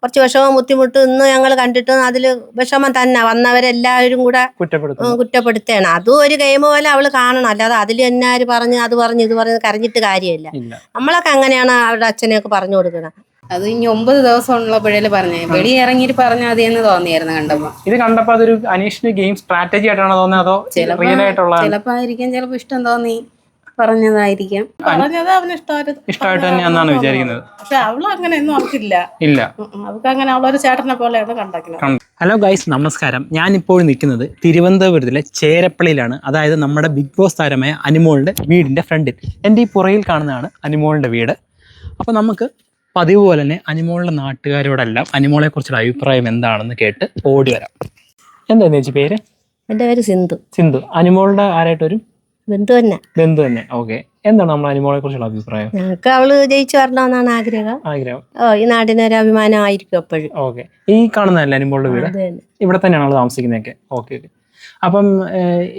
കുറച്ച് വിഷമം ബുദ്ധിമുട്ട് ഇന്ന് ഞങ്ങൾ കണ്ടിട്ട് അതിൽ വിഷമം തന്നെ വന്നവരെല്ലാവരും കൂടെ കുറ്റപ്പെടുത്തുകയാണ്. അതും ഒരു ഗെയിം പോലെ അവള് കാണണം, അല്ലാതെ അതിൽ എന്നാര് പറഞ്ഞ് അത് പറഞ്ഞ് ഇത് പറഞ്ഞ് കരഞ്ഞിട്ട് കാര്യമില്ല. നമ്മളൊക്കെ അങ്ങനെയാണ് അവരുടെ അച്ഛനെയൊക്കെ പറഞ്ഞു കൊടുക്കണം. അത് ഇനി 9 ദിവസം ഉള്ളപ്പോഴേ പറഞ്ഞേ, വെളി ഇറങ്ങിയിട്ട് പറഞ്ഞാൽ മതിയെന്ന് തോന്നിയായിരുന്നു കണ്ടപ്പോ. ഇത് കണ്ടപ്പോ അതൊരു അനീഷിന് ഗെയിം സ്ട്രാറ്റജി ആയിട്ടാണോ തോന്നുന്നത്, അതോ ചിലപ്പോ ആയിരിക്കാം, ചിലപ്പോ ഇഷ്ടം തോന്നി പറഞ്ഞതായിരിക്കാം. പറഞ്ഞത് അവന് ഇഷ്ടമായിട്ട് തന്നെയാണെന്നാണ് വിചാരിക്കുന്നത്. പക്ഷെ അവള് അങ്ങനെയൊന്നും അവൾക്കില്ല. അവൾക്ക് അങ്ങനെ അവളൊരു ചേട്ടനെ പോലെയാണ് കണ്ടാക്കുന്നത്. ഹലോ ഗൈസ്, നമസ്കാരം. ഞാനിപ്പോൾ നിൽക്കുന്നത് തിരുവനന്തപുരത്തിലെ ചേരപ്പള്ളിയിലാണ്. അതായത് നമ്മുടെ ബിഗ് ബോസ് താരമായ അനിമോളുടെ വീടിൻ്റെ ഫ്രണ്ടിൽ. എൻ്റെ ഈ പുറയിൽ കാണുന്നതാണ് അനിമോളുടെ വീട്. അപ്പോൾ നമുക്ക് പതിവ് പോലെ തന്നെ അനിമോളുടെ നാട്ടുകാരോടെല്ലാം അനിമോളെക്കുറിച്ചുള്ള അഭിപ്രായം എന്താണെന്ന് കേട്ട് ഓടി വരാം. എന്താ ചേച്ചി പേര്? എൻ്റെ പേര് സിന്ധു. സിന്ധു ആനിമോളുടെ ആരായിട്ടൊരു ബന്ധു തന്നെ. ഓക്കെ, എന്താണ് നമ്മൾ അനിമോളെ കുറിച്ചുള്ള അഭിപ്രായം? ഞങ്ങൾക്ക് അവള് ജയിച്ചു വരണമെന്നാണ് ആഗ്രഹം. ഈ നാടിനൊരു അഭിമാനമായിരിക്കും എപ്പോഴും. ഓക്കെ, ഈ കാണുന്നതല്ലേ അനിമോളുടെ വീട്? ഇവിടെ തന്നെയാണ് അവള് താമസിക്കുന്നതൊക്കെ. ഓക്കെ. അപ്പം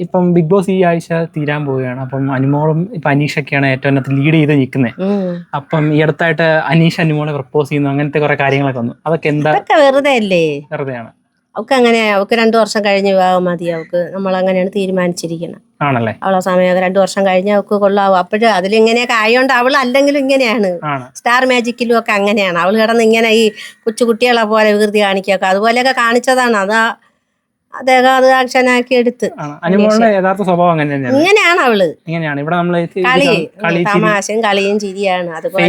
ഇപ്പം ബിഗ് ബോസ് ഈ ആഴ്ച തീരാൻ പോവുകയാണ്. അപ്പം അനിമോളും ഇപ്പൊ അനീഷൊക്കെയാണ് ഏറ്റവും അതിനകത്ത് ലീഡ് ചെയ്ത് നിൽക്കുന്നത്. അപ്പം ഈ അടുത്തായിട്ട് അനീഷ് അനിമോളെ പ്രപ്പോസ് ചെയ്യുന്നു, അങ്ങനത്തെ കുറെ കാര്യങ്ങളൊക്കെ വന്നു. അതൊക്കെ എന്താ? വെറുതെ അല്ലേ? വെറുതെയാണ്. അവൾക്ക് അങ്ങനെ, അവൾക്ക് 2 വർഷം കഴിഞ്ഞ് വിവാഹം മതി. അവൾക്ക് നമ്മൾ അങ്ങനെയാണ് തീരുമാനിച്ചിരിക്കുന്നത്. ആണല്ലേ? അവളെ സമയം 2 വർഷം കഴിഞ്ഞ് അവൾക്ക് കൊള്ളാവും. അപ്പോഴും അതിലിങ്ങനെയൊക്കെ ആയതുകൊണ്ട് അവൾ അല്ലെങ്കിലും ഇങ്ങനെയാണ്. സ്റ്റാർ മാജിക്കിലും ഒക്കെ അങ്ങനെയാണ്. അവൾ കിടന്ന് ഇങ്ങനെ ഈ കൊച്ചുകുട്ടികളെ പോലെ വികൃതി കാണിക്കൊക്കെ അതുപോലെയൊക്കെ കാണിച്ചതാണ്. അദ്ദേഹം അത് ആക്ഷനാക്കി എടുത്ത്. യഥാർത്ഥ സ്വഭാവം ഇങ്ങനെയാണ് അവള്. തമാശയും കളിയും ചിരിയാണ്. അതുപോലെ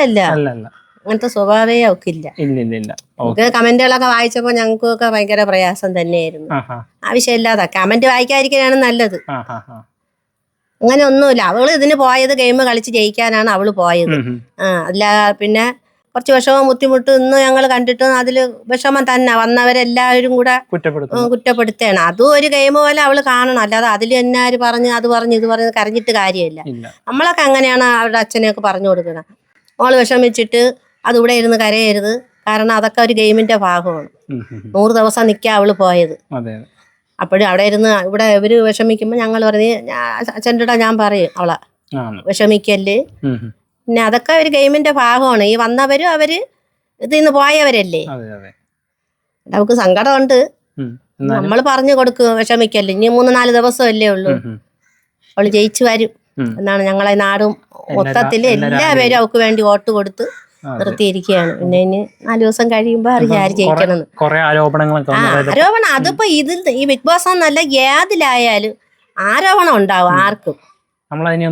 ഇല്ല അങ്ങനത്തെ സ്വഭാവമേ അവക്കില്ല. കമന്റുകളൊക്കെ വായിച്ചപ്പോ ഞങ്ങൾക്കൊക്കെ ഭയങ്കര പ്രയാസം തന്നെയായിരുന്നു. ആവശ്യമില്ലാതെ കമന്റ് വായിക്കാതിരിക്കാനാണ് നല്ലത്. അങ്ങനെ ഒന്നുമില്ല. അവള് ഇതിന് പോയത് ഗെയിം കളിച്ച് ജയിക്കാനാണ് അവള് പോയത്. അല്ല പിന്നെ കുറച്ച് വിഷമം ബുദ്ധിമുട്ട് ഇന്ന് ഞങ്ങൾ കണ്ടിട്ട് അതിൽ വിഷമം തന്നെ വന്നവരെല്ലാവരും കൂടെ കുറ്റപ്പെടുത്തുകയാണ്. അതും ഒരു ഗെയിം പോലെ അവള് കാണണം, അല്ലാതെ അതിൽ എന്നാര് പറഞ്ഞ് അത് പറഞ്ഞ് ഇത് പറഞ്ഞ് കരഞ്ഞിട്ട് കാര്യമില്ല. നമ്മളൊക്കെ അങ്ങനെയാണ് അവരുടെ അച്ഛനെയൊക്കെ പറഞ്ഞു കൊടുക്കണം. അവള് വിഷമിച്ചിട്ട് അതിവിടെ ഇരുന്ന് കരയരുത്, കാരണം അതൊക്കെ ഒരു ഗെയിമിന്റെ ഭാഗമാണ്. 100 ദിവസം നിൽക്കാൻ അവള് പോയത്. അപ്പോഴും അവിടെ ഇരുന്ന് ഇവിടെ ഇവര് വിഷമിക്കുമ്പോൾ ഞങ്ങൾ പറഞ്ഞ് അച്ഛൻ്റെ ഞാൻ പറയും അവളെ വിഷമിക്കല്ലേ. പിന്നെ അതൊക്കെ ഒരു ഗെയിമിന്റെ ഭാഗമാണ്. ഈ വന്നവരും അവര് ഇതിന്ന് പോയവരല്ലേ. അവർക്ക് സങ്കടമുണ്ട്. നമ്മൾ പറഞ്ഞു കൊടുക്കും വിഷമിക്കല്ലേ, ഇനി 3-4 ദിവസമല്ലേ ഉള്ളൂ, അവള് ജയിച്ചു വരും എന്നാണ് ഞങ്ങളെ നാടും മൊത്തത്തില് എല്ലാവരും അവൾക്ക് വേണ്ടി വോട്ട് കൊടുത്ത് നിർത്തിയിരിക്കുകയാണ്. പിന്നെ ഇനി 4 ദിവസം കഴിയുമ്പോ അറിയാം ആര് ജയിക്കണമെന്ന്. ആരോപണം അതിപ്പോ ഇതിൽ ഈ ബിഗ് ബോസ് എന്നല്ല, ഏതിലായാലും ആരോപണം ഉണ്ടാവും ആർക്കും.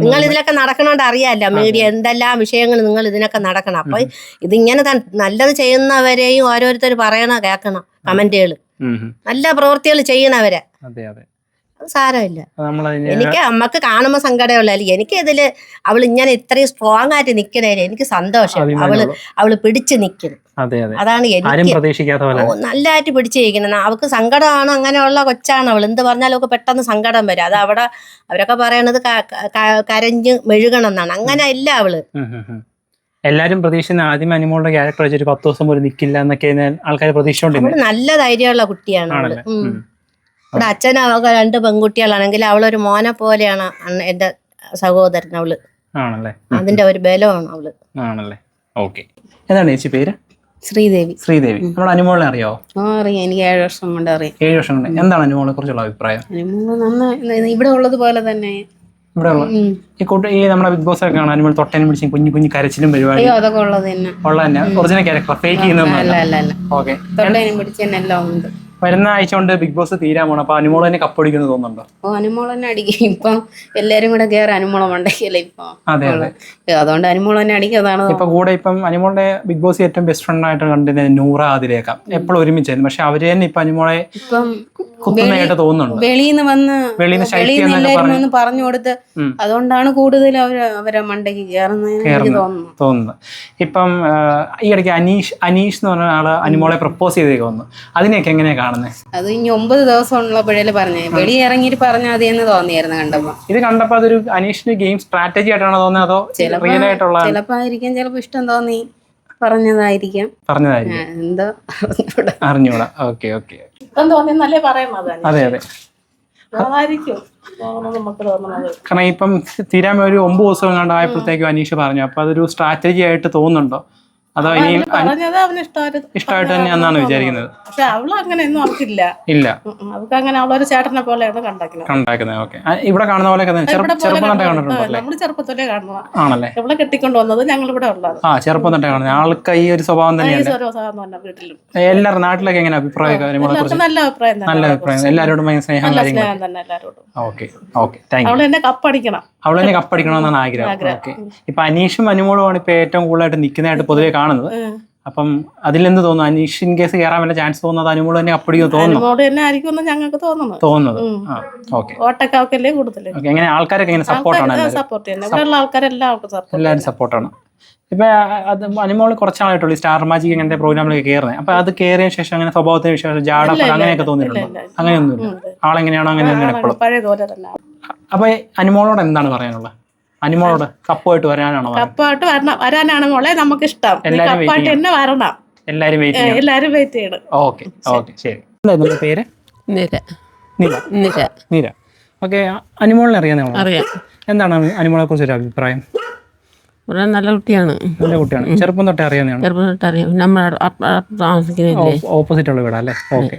നിങ്ങൾ ഇതിലൊക്കെ നടക്കണോണ്ട് അറിയാമല്ലോ, മീഡിയ എന്തെല്ലാം വിഷയങ്ങൾ നിങ്ങൾ ഇതിനൊക്കെ നടക്കണം. അപ്പൊ ഇതിങ്ങനെ നല്ലത് ചെയ്യുന്നവരെയും ഓരോരുത്തർ പറയണ കേൾക്കണം. കമന്റുകൾ നല്ല പ്രവൃത്തികൾ ചെയ്യണവരെ അത് സാരമില്ല. എനിക്ക് അമ്മക്ക് കാണുമ്പോ സങ്കടമുള്ള, എനിക്ക് ഇതില് അവൾ ഇങ്ങനെ ഇത്രയും സ്ട്രോങ് ആയിട്ട് നിക്കണേല് എനിക്ക് സന്തോഷം. അവള് പിടിച്ചു നിക്കണം, അതാണ് എനിക്ക് നല്ലതായിട്ട് പിടിച്ചു നിൽക്കണം. അവൾക്ക് സങ്കടമാണ്, അങ്ങനെയുള്ള കൊച്ചാണ് അവൾ. എന്ത് പറഞ്ഞാലും അവൾക്ക് പെട്ടെന്ന് സങ്കടം വരും. അത് അവിടെ അവരൊക്കെ പറയണത് കരഞ്ഞ് മെഴുകണം എന്നാണ്. അങ്ങനെ അല്ല അവള്. എല്ലാരും പ്രതീക്ഷിക്കുന്ന ആദ്യം അനിമോളുടെ ക്യാരക്ടർ വെച്ചൊരു 10 ദിവസം പോലും നിൽക്കില്ല എന്നൊക്കെ ആൾക്കാർ പ്രതീക്ഷിച്ചോണ്ടിരുന്നു. നല്ല ധൈര്യമുള്ള കുട്ടിയാണ് അവള്. ഇവിടെ അച്ഛനൊക്കെ 2 പെൺകുട്ടികളാണെങ്കിൽ അവളൊരു മോനെ പോലെയാണ് എന്റെ സഹോദരൻ. അവള് അതിന്റെ ഒരു ബലമാണ് അവള്. എന്താണ് ചേച്ചി പേര്? ശ്രീദേവി. നമ്മുടെ അനിമോളെ അറിയാവോ? അറിയാം, എനിക്ക് 7 വർഷം കൊണ്ട് അറിയാം. 7 വർഷം കൊണ്ട്. എന്താണ് അനിമോളെ കുറിച്ചുള്ള അഭിപ്രായം? ഇവിടെ ഉള്ളത് പോലെ തന്നെ. ഈ നമ്മുടെ ബിഗ് ബോസ് ഒക്കെ കാണാൻ അനിമൽ തൊട്ടനും പിടിച്ചും കുഞ്ഞു കുഞ്ഞു കരച്ചിലും പരിപാടി അതൊക്കെ ഉള്ളത് തന്നെ. ഒറിജിനൽ ക്യാരക്ടർ, ഫേക്ക് ചെയ്യുന്ന. ഓക്കെ, തൊട്ടനും പിടിച്ചെല്ലാം ഉണ്ട്. വരുന്ന ആഴ്ച കൊണ്ട് ബിഗ് ബോസ് തീരാൻ പോണം. അപ്പൊ അനിമോൾ തന്നെ കപ്പടിക്കുന്നു തോന്നുന്നുണ്ടോ? അനിമോൾ തന്നെ അടിക്കും. ഇപ്പം എല്ലാരും കൂടെ കയറി അനിമോളെ മണ്ടയ്ക്കല്ലേ ഇപ്പൊ. അതുകൊണ്ട് അനിമോൾ തന്നെ അടിക്കും. അതാണ് ഇപ്പൊ കൂടെ ഇപ്പം അനിമോളുടെ ബിഗ് ബോസ് ഏറ്റവും ബെസ്റ്റ് ഫ്രണ്ട് ആയിട്ട് കണ്ടിരുന്നത് നൂറ അതിലേക്കാം എപ്പോഴും ഒരുമിച്ചായിരുന്നു. പക്ഷെ അവര് തന്നെ ഇപ്പൊ അനിമോളെ കുത്തുന്നതായിട്ട് തോന്നുന്നുണ്ട്. വെളിയിൽ വന്ന് പറഞ്ഞു കൊടുത്ത്, അതുകൊണ്ടാണ് കൂടുതൽ അവരെ മണ്ടയ്ക്ക് കയറുന്നത് തോന്നുന്നത്. ഇപ്പം ഈ ഇടയ്ക്ക് അനീഷ് എന്ന് പറഞ്ഞ ആള് അനിമോളെ പ്രപ്പോസ് ചെയ്തേക്ക് വന്നു. അതിനെയൊക്കെ എങ്ങനെയാ കാണുന്നത്? അത് ഇനി 9 ദിവസം ഉള്ളപ്പോഴേ പറഞ്ഞേ, വെളി ഇറങ്ങിയിട്ട് പറഞ്ഞാൽ മതിയെന്ന് തോന്നിയായിരുന്നു കണ്ടപ്പോ. ഇത് കണ്ടപ്പോ അതൊരു അനീഷിന് ഗെയിം സ്ട്രാറ്റജി ആയിട്ടാണോ തോന്നുന്നത്, അതോ റിയൽ ആയിട്ടുള്ള? ചിലപ്പോ ആയിരിക്കാം, ചിലപ്പോ ഇഷ്ടം തോന്നി പറഞ്ഞതായിരിക്കാം. എന്തോ അറിഞ്ഞൂടാ. ഓക്കെ. അതെ. കാരണം ഇപ്പം തീരാൻ ഒരു 9 ദിവസം കണ്ടായപ്പോഴത്തേക്കും അനീഷ് പറഞ്ഞു. അപ്പൊ അതൊരു സ്ട്രാറ്റജി ആയിട്ട് തോന്നുന്നുണ്ടോ? അതോ ഇനിയും പറഞ്ഞത് അവന് ഇഷ്ടമായിട്ട് തന്നെയാണെന്നാണ് വിചാരിക്കുന്നത്? പക്ഷെ അവള് അങ്ങനെയൊന്നും അവൾക്കില്ല. ഇല്ല, അവൾക്ക് അങ്ങനെ അവളൊരു ചേട്ടനെ പോലെയാണ് കണ്ടാക്കുന്നത്. ഓക്കെ, ഇവിടെ കാണുന്ന പോലെ ചെറുപ്പം തൊട്ടേ കണ്ടിട്ടുണ്ടല്ലേ? നമ്മള് ചെറുപ്പത്തിലേ കാണുക ആണല്ലേ? ഇവിടെ കെട്ടിക്കൊണ്ട് വന്നത് ഞങ്ങൾ ഇവിടെ ഉള്ളത്. ചെറുപ്പം തൊട്ടേ കാണുന്നത് ആൾക്ക് ഈ ഒരു സ്വഭാവം തന്നെയാണ്. വീട്ടിലും എല്ലാവരും നാട്ടിലൊക്കെ എങ്ങനെ അഭിപ്രായം? നല്ല അഭിപ്രായം തന്നെ. നല്ല അഭിപ്രായം, എല്ലാവരോടും ഭയങ്കര സ്നേഹം കാര്യങ്ങൾ. സ്നേഹം തന്നെ എല്ലാവരോടും. Okay okay, thank you. അവള് എന്നെ കപ്പടിക്കണം. അവളെന്നെ കപ്പടിക്കണമെന്നാണ് ആഗ്രഹം. ഓക്കെ, ഇപ്പൊ അനീഷും അനുമോളുമാണ് ഇപ്പൊ ഏറ്റവും കൂടുതലായിട്ട് നിൽക്കുന്നതായിട്ട് പൊതുവെ കാണുന്നത്. അപ്പം അതിലെന്ത് തോന്നുന്നു? അനീഷ് ഇൻ കേസ് കയറാൻ വല്ല ചാൻസ് തോന്നുന്നത് അനുമോള് തന്നെ കപ്പടിക്കുമെന്ന് തോന്നുന്നു. ഞങ്ങൾക്ക് തോന്നുന്നത്. ഓക്കെ, ഓട്ടൊക്കെ അവക്കല്ലേ കൂടുതൽ. എങ്ങനെ ആൾക്കാരൊക്കെ എങ്ങനെ സപ്പോർട്ടാണ്? സപ്പോർട്ട് ചെയ്യുന്നത് ഇവിടെയുള്ള ആൾക്കാരെല്ലാം എല്ലാവരും സപ്പോർട്ടാണ്. ഇപ്പൊ അത് അനുമോള് കുറച്ചാളായിട്ടുള്ളൂ സ്റ്റാർ മാജിക് അങ്ങനത്തെ പ്രോഗ്രാമിലൊക്കെ കയറുന്നത്. അപ്പൊ അത് കയറിയ ശേഷം അങ്ങനെ സ്വഭാവത്തിന് വിശ്വാസം ജാട അങ്ങനെയൊക്കെ തോന്നിയിട്ടുണ്ടോ? അങ്ങനെയൊന്നുമില്ല, ആളെങ്ങനെയാണോ അങ്ങനെ തന്നെ എപ്പോഴും. പഴയതുപോലെ തന്നെ. അപ്പൊ അനുമോളോട് എന്താണ് പറയാനുള്ളത്? അനുമോളോട് കപ്പായിട്ട് വരാനാണോ? കപ്പായിട്ട് വരാനാണ് മോളെ നമുക്ക് ഇഷ്ടം. കപ്പായിട്ട് തന്നെ വരണം. എല്ലാരും വെയിറ്റ് ചെയ്യണം. ഓക്കെ ഓക്കെ, ശരി. എന്താ പേര്? നീര. ഓക്കെ, അനുമോളിനെ അറിയാം. എന്താണ് അനുമോളെ കുറിച്ച് ഒരു അഭിപ്രായം? നല്ല കുട്ടിയാണ്. നല്ല കുട്ടിയാണ്. ചെറുപ്പം തൊട്ടേ അറിയാവുന്നതാണ്. ഓപ്പോസിറ്റ് ഉള്ള വീടാ അല്ലേ? ഓക്കെ.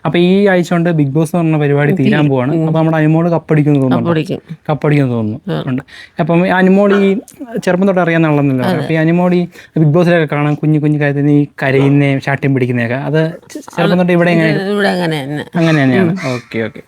അപ്പൊ ഈ ആഴ്ച കൊണ്ട് ബിഗ് ബോസ് എന്ന് പറഞ്ഞ പരിപാടി തീരാൻ പോവാണ്. അപ്പൊ നമ്മുടെ അനുമോള് കപ്പടിക്കുന്നു തോന്നുന്നു. അപ്പം അനുമോൾ ഈ ചെറുപ്പം തൊട്ട് അറിയാന്നുള്ളതല്ലോ. അപ്പൊ ഈ അനുമോൾ ഈ ബിഗ് ബോസിലൊക്കെ കാണാൻ കുഞ്ഞു കാര്യത്തിന് ഈ കരയുന്നേയും ശാഠ്യം പിടിക്കുന്നതൊക്കെ അത് ചെറുപ്പം തൊട്ട് ഇവിടെ അങ്ങനെ തന്നെയാണ്. Okay okay.